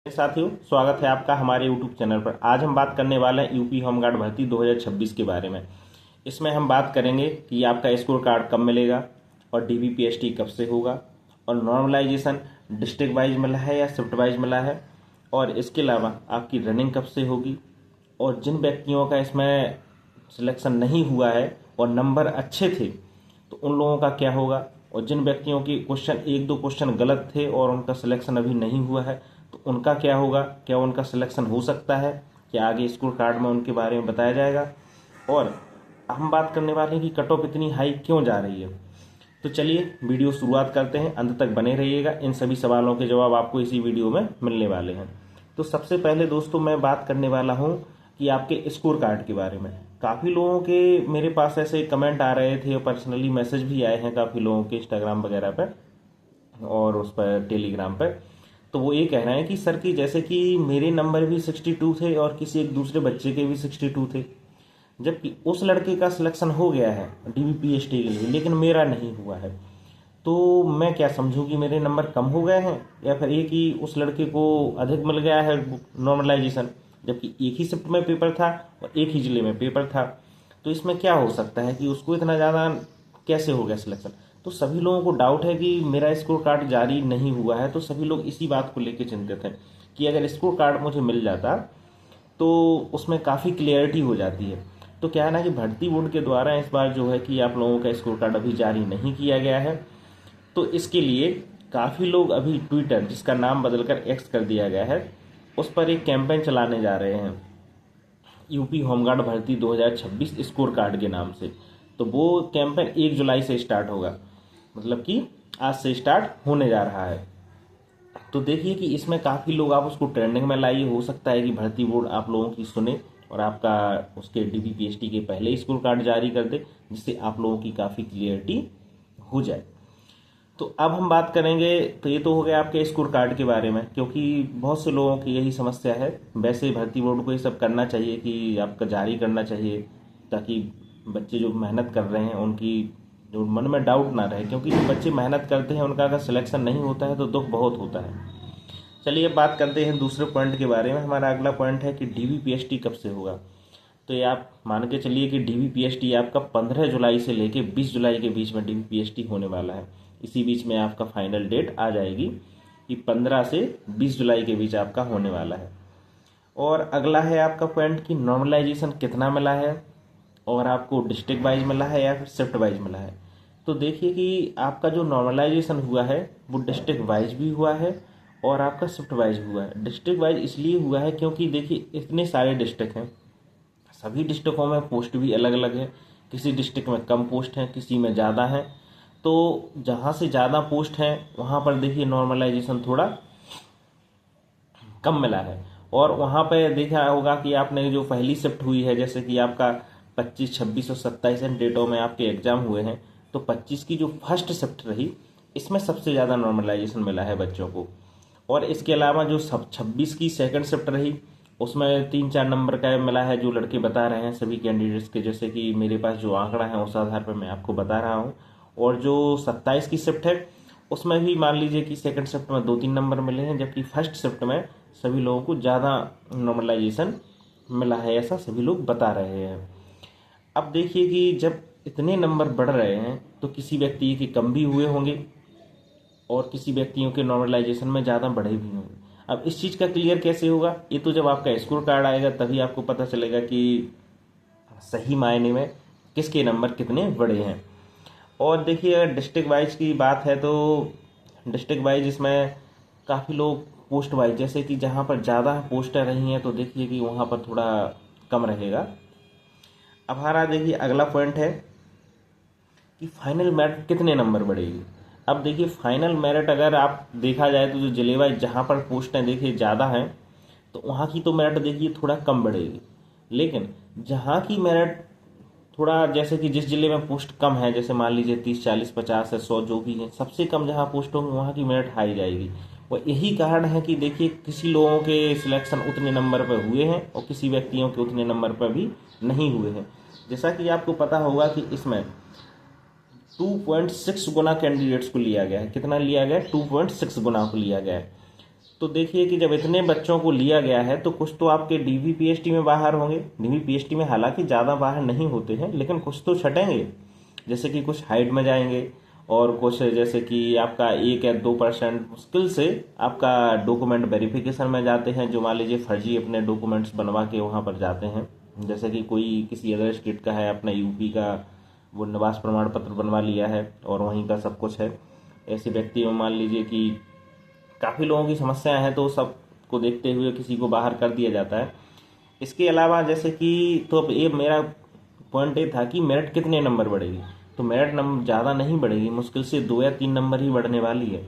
साथियों, स्वागत है आपका हमारे YouTube चैनल पर। आज हम बात करने वाले हैं यूपी होमगार्ड भर्ती 2026 के बारे में। इसमें हम बात करेंगे कि आपका स्कोर कार्ड कब मिलेगा और डीबीपीएसटी कब से होगा और नॉर्मलाइजेशन डिस्ट्रिक्ट वाइज मिला है या शिफ्ट वाइज मिला है, और इसके अलावा आपकी रनिंग कब से होगी, और जिन व्यक्तियों का इसमें सिलेक्शन नहीं हुआ है और नंबर अच्छे थे तो उन लोगों का क्या होगा, और जिन व्यक्तियों की क्वेश्चन एक दो क्वेश्चन गलत थे और उनका सिलेक्शन अभी नहीं हुआ है तो उनका क्या होगा, क्या उनका सिलेक्शन हो सकता है, क्या आगे स्कोर कार्ड में उनके बारे में बताया जाएगा। और हम बात करने वाले हैं कि कट ऑफ इतनी हाई क्यों जा रही है। तो चलिए वीडियो शुरुआत करते हैं, अंत तक बने रहिएगा। इन सभी सवालों के जवाब आपको इसी वीडियो में मिलने वाले हैं। तो सबसे पहले दोस्तों मैं बात करने वाला हूँ कि आपके स्कोर कार्ड के बारे में। काफ़ी लोगों के मेरे पास ऐसे कमेंट आ रहे थे और पर्सनली मैसेज भी आए हैं काफ़ी लोगों के इंस्टाग्राम वगैरह पर और उस पर टेलीग्राम पर। तो वो ये कह रहे हैं कि सर कि जैसे कि मेरे नंबर भी 62 थे और किसी एक दूसरे बच्चे के भी 62 थे, जबकि उस लड़के का सिलेक्शन हो गया है डीबीपीएसटी के लिए लेकिन मेरा नहीं हुआ है। तो मैं क्या समझूं कि मेरे नंबर कम हो गए हैं, या फिर ये कि उस लड़के को अधिक मिल गया है नॉर्मलाइजेशन, जबकि एक ही शिफ्ट में पेपर था और एक ही ज़िले में पेपर था। तो इसमें क्या हो सकता है कि उसको इतना ज़्यादा कैसे हो गया सिलेक्शन। तो सभी लोगों को डाउट है कि मेरा स्कोर कार्ड जारी नहीं हुआ है। तो सभी लोग इसी बात को लेकर चिंतित हैं कि अगर स्कोर कार्ड मुझे मिल जाता तो उसमें काफ़ी क्लियरिटी हो जाती है। तो क्या है ना कि भर्ती बोर्ड के द्वारा इस बार जो है कि आप लोगों का स्कोर कार्ड अभी जारी नहीं किया गया है। तो इसके लिए काफ़ी लोग अभी ट्विटर, जिसका नाम बदलकर एक्स कर दिया गया है, उस पर एक कैंपेन चलाने जा रहे हैं यूपी होमगार्ड भर्ती 2026 स्कोर कार्ड के नाम से। तो वो कैंपेन 1 जुलाई से स्टार्ट होगा, मतलब कि आज से स्टार्ट होने जा रहा है। तो देखिए कि इसमें काफ़ी लोग आप उसको ट्रेंडिंग में लाइए। हो सकता है कि भर्ती बोर्ड आप लोगों की सुने और आपका उसके डीबीपीएसटी के पहले ही स्कोर कार्ड जारी कर दे, जिससे आप लोगों की काफ़ी क्लियरिटी हो जाए। तो अब हम बात करेंगे, तो ये तो हो गया आपके स्कोर कार्ड के बारे में, क्योंकि बहुत से लोगों की यही समस्या है। वैसे भर्ती बोर्ड को ये सब करना चाहिए कि आपका जारी करना चाहिए, ताकि बच्चे जो मेहनत कर रहे हैं उनकी जो मन में डाउट ना रहे, क्योंकि जो बच्चे मेहनत करते हैं उनका अगर सिलेक्शन नहीं होता है तो दुख बहुत होता है। चलिए अब बात करते हैं दूसरे पॉइंट के बारे में। हमारा अगला पॉइंट है कि डीबीपीएसटी कब से होगा। तो ये आप मान के चलिए कि डीबीपीएसटी आपका 15 जुलाई से लेके 20 जुलाई के बीच में डीबीपीएसटी होने वाला है। इसी बीच में आपका फाइनल डेट आ जाएगी कि 15 से 20 जुलाई के बीच आपका होने वाला है। और अगला है आपका पॉइंट कि नॉर्मलाइजेशन कितना मिला है और आपको डिस्ट्रिक्ट वाइज मिला है या फिर शिफ्ट वाइज मिला है। तो देखिए कि आपका जो नॉर्मलाइजेशन हुआ है वो डिस्ट्रिक्ट वाइज भी हुआ है और आपका शिफ्ट वाइज हुआ है। डिस्ट्रिक्ट वाइज इसलिए हुआ है क्योंकि देखिए इतने सारे डिस्ट्रिक्ट हैं, सभी डिस्ट्रिक्टों में पोस्ट भी अलग अलग है। किसी डिस्ट्रिक्ट में कम पोस्ट हैं, किसी में ज़्यादा हैं। तो जहाँ से ज़्यादा पोस्ट हैं वहाँ पर देखिए नॉर्मलाइजेशन थोड़ा कम मिला है। और वहाँ पे देखा होगा कि आपने जो पहली शिफ्ट हुई है, जैसे कि आपका 25, 26 और 27 इन डेटों में आपके एग्जाम हुए हैं, तो 25 की जो फर्स्ट शिफ्ट रही इसमें सबसे ज़्यादा नॉर्मलाइजेशन मिला है बच्चों को। और इसके अलावा जो सब 26 की सेकंड शिफ्ट रही उसमें 3-4 नंबर का मिला है, जो लड़के बता रहे हैं सभी कैंडिडेट्स के, जैसे कि मेरे पास जो आंकड़ा है उस आधार पर मैं आपको बता रहा हूँ। और जो 27 की शिफ्ट है उसमें भी मान लीजिए कि सेकंड शिफ्ट में 2-3 नंबर मिले हैं, जबकि फर्स्ट शिफ्ट में सभी लोगों को ज़्यादा नॉर्मलाइजेशन मिला है, ऐसा सभी लोग बता रहे हैं। अब देखिए कि जब इतने नंबर बढ़ रहे हैं तो किसी व्यक्ति के कम भी हुए होंगे और किसी व्यक्तियों के नॉर्मलाइजेशन में ज़्यादा बढ़े भी होंगे। अब इस चीज़ का क्लियर कैसे होगा, ये तो जब आपका स्कोर कार्ड आएगा तभी आपको पता चलेगा कि सही मायने में किसके नंबर कितने बड़े हैं। और देखिए अगर डिस्ट्रिक्ट वाइज की बात है तो डिस्ट्रिक्ट वाइज इसमें काफ़ी लोग पोस्ट वाइज, जैसे कि जहाँ पर ज़्यादा पोस्टें रही हैं तो देखिए कि वहाँ पर थोड़ा कम रहेगा। अब हमारा देखिए अगला पॉइंट है कि फाइनल मेरिट कितने नंबर बढ़ेगी। अब देखिए फाइनल मेरिट अगर आप देखा जाए तो जो जिले वाइज जहाँ पर पोस्टें देखिए ज़्यादा हैं तो वहाँ की तो मेरिट देखिए थोड़ा कम बढ़ेगी, लेकिन जहाँ की मेरिट थोड़ा, जैसे कि जिस जिले में पोस्ट कम है, जैसे मान लीजिए 30, 40, 50 या 100 जो भी है, सबसे कम जहाँ पोस्ट होंगे वहाँ की मेरिट हाई जाएगी। और यही कारण है कि देखिए किसी लोगों के सिलेक्शन उतने नंबर पर हुए हैं और किसी व्यक्तियों के उतने नंबर पर भी नहीं हुए हैं। जैसा कि आपको पता होगा कि इसमें 2.6 गुना कैंडिडेट्स को लिया गया है। कितना लिया गया है? 2.6 गुना को लिया गया है। तो देखिए कि जब इतने बच्चों को लिया गया है तो कुछ तो आपके डीवीपीएसटी में बाहर होंगे। डीवीपीएसटी में हालांकि ज़्यादा बाहर नहीं होते हैं, लेकिन कुछ तो छटेंगे। जैसे कि कुछ हाइट में जाएंगे, और कुछ जैसे कि आपका 1 या 2% मुश्किल से आपका डॉक्यूमेंट वेरिफिकेशन में जाते हैं, जो मान लीजिए फर्जी अपने डॉक्यूमेंट्स बनवा के वहाँ पर जाते हैं। जैसे कि कोई किसी अदर स्टेट का है, अपना यूपी का वो निवास प्रमाण पत्र बनवा लिया है और वहीं का सब कुछ है। ऐसे व्यक्ति में मान लीजिए कि काफ़ी लोगों की समस्याएं हैं, तो सबको देखते हुए किसी को बाहर कर दिया जाता है। इसके अलावा जैसे कि तो अब ये मेरा पॉइंट ये था कि मेरिट कितने नंबर बढ़ेगी। तो मेरिट नंबर ज़्यादा नहीं बढ़ेगी, मुश्किल से 2 या 3 नंबर ही बढ़ने वाली है,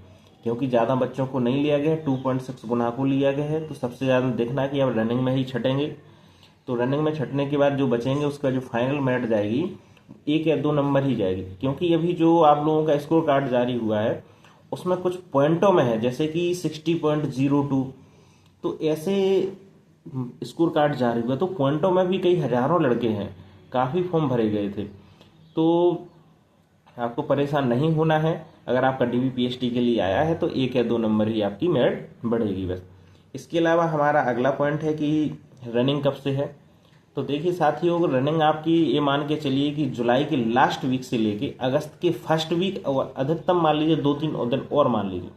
क्योंकि ज़्यादा बच्चों को नहीं लिया गया है। 2.6 गुना को लिया गया है। तो सबसे ज़्यादा देखना कि अब रनिंग में ही छटेंगे। तो रनिंग में छटने के बाद जो बचेंगे उसका जो फाइनल मेरिट जाएगी 1 या 2 नंबर ही जाएगी, क्योंकि अभी जो आप लोगों का स्कोर कार्ड जारी हुआ है उसमें कुछ पॉइंटों में है, जैसे कि 60.02। तो ऐसे स्कोर कार्ड जारी हुआ तो पॉइंटों में भी कई हजारों लड़के हैं, काफ़ी फॉर्म भरे गए थे। तो आपको परेशान नहीं होना है। अगर आपका डीवीपीएसटी के लिए आया है तो 1 या 2 नंबर ही आपकी मेरिट बढ़ेगी बस। इसके अलावा हमारा अगला पॉइंट है कि रनिंग कब से है। तो देखिए साथियों, रनिंग आपकी ये मान के चलिए कि जुलाई के लास्ट वीक से लेके अगस्त के फर्स्ट वीक, और अधिकतम मान लीजिए 2-3 दिन और मान लीजिए,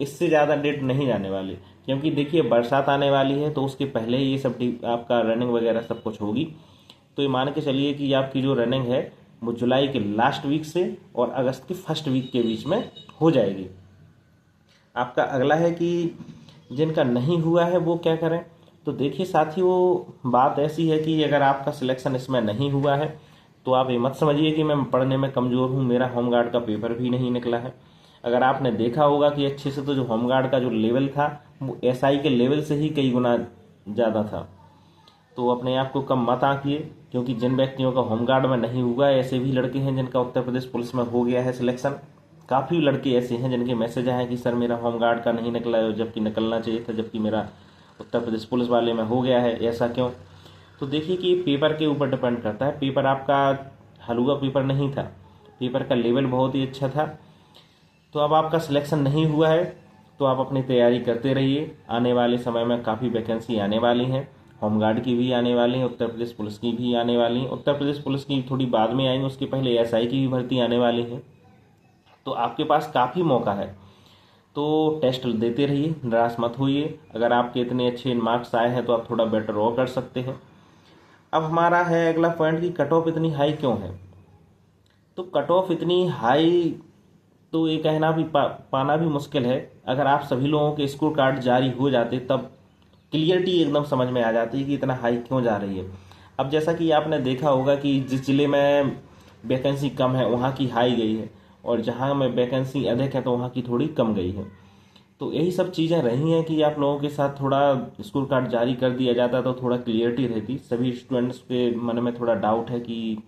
इससे ज़्यादा डेट नहीं जाने वाली। क्योंकि देखिए बरसात आने वाली है, तो उसके पहले ये सब आपका रनिंग वगैरह सब कुछ होगी। तो ये मान के चलिए कि आपकी जो रनिंग है वो जुलाई के लास्ट वीक से और अगस्त के फर्स्ट वीक के बीच में हो जाएगी। आपका अगला है कि जिनका नहीं हुआ है वो क्या करें। तो देखिए साथियों, बात ऐसी है कि अगर आपका सिलेक्शन इसमें नहीं हुआ है तो आप ये मत समझिए कि मैं पढ़ने में कमज़ोर हूँ, मेरा होमगार्ड का पेपर भी नहीं निकला है। अगर आपने देखा होगा कि अच्छे से, तो जो होमगार्ड का जो लेवल था वो एसआई के लेवल से ही कई गुना ज़्यादा था। तो अपने आप को कम मत आंकिए, क्योंकि जिन व्यक्तियों का होमगार्ड में नहीं हुआ है, ऐसे भी लड़के हैं जिनका उत्तर प्रदेश पुलिस में हो गया है सिलेक्शन। काफ़ी लड़के ऐसे हैं जिनके मैसेज आए कि सर मेरा होमगार्ड का नहीं निकला है, जबकि निकलना चाहिए था, जबकि मेरा उत्तर प्रदेश पुलिस वाले में हो गया है। ऐसा क्यों? तो देखिए कि पेपर के ऊपर डिपेंड करता है। पेपर आपका हलवा पेपर नहीं था, पेपर का लेवल बहुत ही अच्छा था। तो अब आपका सिलेक्शन नहीं हुआ है तो आप अपनी तैयारी करते रहिए। आने वाले समय में काफ़ी वैकेंसी आने वाली हैं, होमगार्ड की भी आने वाली हैं, उत्तर प्रदेश पुलिस की भी आने वाली हैं। उत्तर प्रदेश पुलिस की थोड़ी बाद में आएंगी, उसके पहले एसआई की भी भर्ती आने वाली है। तो आपके पास काफ़ी मौका है, तो टेस्ट देते रहिए, निराश मत होइए। अगर आपके इतने अच्छे मार्क्स आए हैं तो आप थोड़ा बेटर और कर सकते हैं। अब हमारा है अगला पॉइंट कि कट ऑफ इतनी हाई क्यों है। तो कट ऑफ इतनी हाई तो ये कहना भी पाना भी मुश्किल है। अगर आप सभी लोगों के स्कोर कार्ड जारी हो जाते तब क्लियरिटी एकदम समझ में आ जाती है कि इतना हाई क्यों जा रही है। अब जैसा कि आपने देखा होगा कि जिस जिले में वैकेंसी कम है वहाँ की हाई गई है, और जहाँ में वैकेंसी अधिक है तो वहाँ की थोड़ी कम गई है। तो यही सब चीज़ें रही हैं कि आप लोगों के साथ थोड़ा स्कोर कार्ड जारी कर दिया जाता तो थोड़ा क्लियरिटी रहती। सभी स्टूडेंट्स के मन में थोड़ा डाउट है कि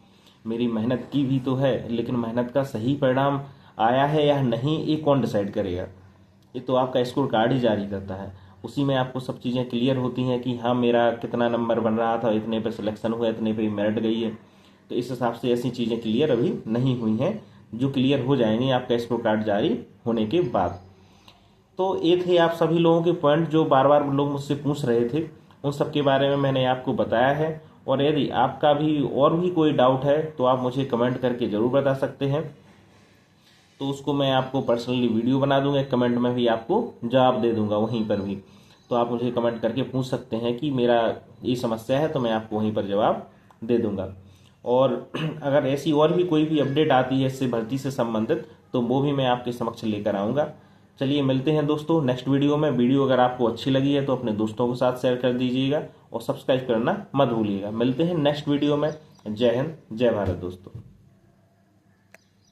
मेरी मेहनत की भी तो है, लेकिन मेहनत का सही परिणाम आया है या नहीं ये कौन डिसाइड करेगा। ये तो आपका स्कोर कार्ड ही जारी करता है, उसी में आपको सब चीज़ें क्लियर होती हैं कि हाँ मेरा कितना नंबर बन रहा था, इतने पे सिलेक्शन हुआ, इतने पे मेरिट गई है। तो इस हिसाब से ऐसी चीज़ें क्लियर अभी नहीं हुई हैं, जो क्लियर हो जाएंगी आपका स्कोर कार्ड जारी होने के बाद। तो ये थे आप सभी लोगों के पॉइंट जो बार बार लोग मुझसे पूछ रहे थे, उन सब के बारे में मैंने आपको बताया है। और यदि आपका भी और भी कोई डाउट है तो आप मुझे कमेंट करके ज़रूर बता सकते हैं, तो उसको मैं आपको पर्सनली वीडियो बना दूंगा, कमेंट में भी आपको जवाब दे दूंगा वहीं पर भी। तो आप मुझे कमेंट करके पूछ सकते हैं कि मेरा ये समस्या है, तो मैं आपको वहीं पर जवाब दे दूंगा। और अगर ऐसी और भी कोई भी अपडेट आती है इससे भर्ती से संबंधित, तो वो भी मैं आपके समक्ष लेकर आऊँगा। चलिए मिलते हैं दोस्तों नेक्स्ट वीडियो में। वीडियो अगर आपको अच्छी लगी है तो अपने दोस्तों के साथ शेयर कर दीजिएगा और सब्सक्राइब करना मत भूलिएगा। मिलते हैं नेक्स्ट वीडियो में। जय हिंद, जय भारत दोस्तों।